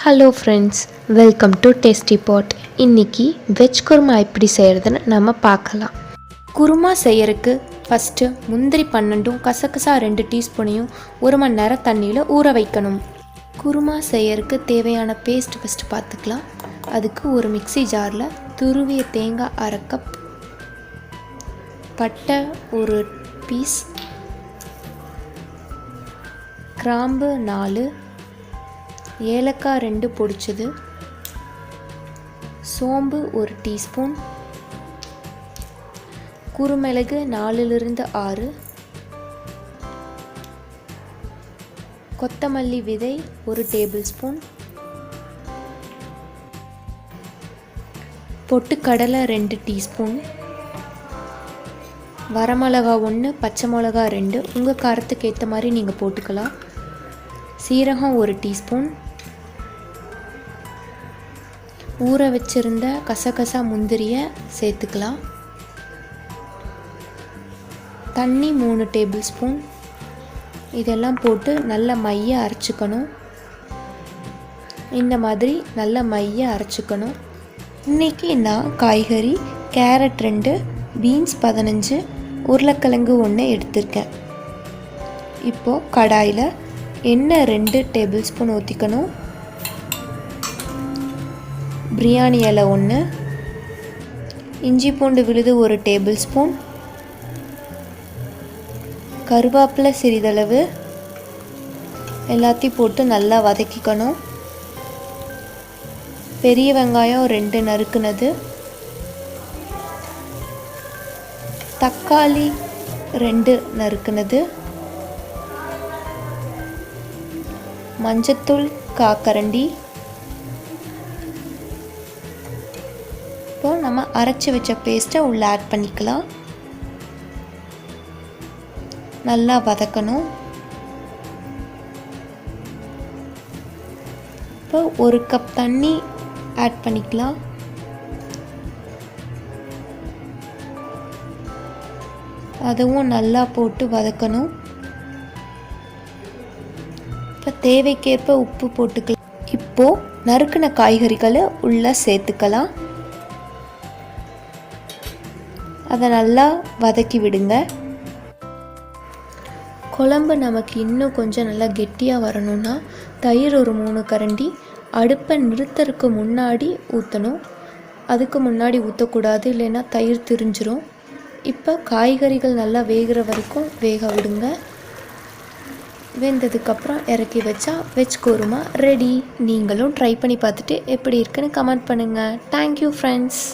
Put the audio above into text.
Hello friends, welcome to tasty pot. இன்றைக்கி veg kurma எப்படி செய்கிறதுன்னு நம்ம பார்க்கலாம். குருமா செய்யறதுக்கு ஃபஸ்ட்டு முந்திரி 12 கசகசா 2 டீஸ்பூனையும் 1 மணி நேரம் தண்ணியில் ஊற வைக்கணும். குருமா செய்யறதுக்கு தேவையான பேஸ்ட் ஃபஸ்ட்டு பார்த்துக்கலாம். அதுக்கு ஒரு மிக்சி ஜாரில் துருவிய தேங்காய் 1/2 கப், பட்டை 1 பீஸ், கிராம்பு 4, ஏலக்காய் 2 பொடிச்சது, சோம்பு 1 டீஸ்பூன், குருமிளகு 4லிருந்து 6, கொத்தமல்லி விதை 1 டேபிள் ஸ்பூன், பொட்டுக்கடலை 2 டீஸ்பூன், வரமிளகா 1, பச்சை மிளகா 2, உங்கள் காரத்துக்கு ஏற்ற மாதிரி நீங்கள் போட்டுக்கலாம், சீரகம் 1 டீஸ்பூன், ஊற வச்சிருந்த கசகசா முந்திரியை சேர்த்துக்கலாம், தண்ணி 3 டேபிள் ஸ்பூன். இதெல்லாம் போட்டு நல்லா மைய அரைச்சிக்கணும். இந்த மாதிரி நல்ல மைய அரைச்சிக்கணும். இன்றைக்கி நான் காய்கறி கேரட் 2, பீன்ஸ் 15, உருளைக்கிழங்கு 1 எடுத்திருக்கேன். இப்போது கடாயில் எண்ணெய் 2 டேபிள் ஸ்பூன் ஊற்றிக்கணும். பிரியாணி இலை 1, இஞ்சி பூண்டு விழுது 1 டேபிள் ஸ்பூன், கருவேப்பிலை சிறிதளவு, எல்லாத்தையும் போட்டு நல்லா வதக்கிக்கணும். பெரிய வெங்காயம் 2 நறுக்குனது, தக்காளி 2 நறுக்குனது, மஞ்சத்தூள் 1/4 கரண்டி. இப்போ நம்ம அரைச்சி வச்ச பேஸ்ட்டை உள்ளே ஆட் பண்ணிக்கலாம். நல்லா வதக்கணும். இப்போ 1 கப் தண்ணி ஆட் பண்ணிக்கலாம். அதுவும் நல்லா போட்டு வதக்கணும். இப்போ தேவைக்கேற்ப உப்பு போட்டுக்கலாம். இப்போது நறுக்கின காய்கறிகளை உள்ளே சேர்த்துக்கலாம். அதை நல்லா வதக்கி விடுங்க. குழம்பு நமக்கு இன்னும் கொஞ்சம் நல்லா கெட்டியாக வரணும்னா தயிர் ஒரு 3 கரண்டி அடுப்பை நிறுத்தறதுக்கு முன்னாடி ஊற்றணும். அதுக்கு முன்னாடி ஊற்றக்கூடாது, இல்லைன்னா தயிர் திரிஞ்சிரும். இப்போ காய்கறிகள் நல்லா வேகிற வரைக்கும் வேக விடுங்க. வெந்ததுக்கப்புறம் இறக்கி வச்சா வெஜ் குருமா ரெடி. நீங்களும் ட்ரை பண்ணி பார்த்துட்டு எப்படி இருக்குன்னு கமெண்ட் பண்ணுங்கள். Thank you friends.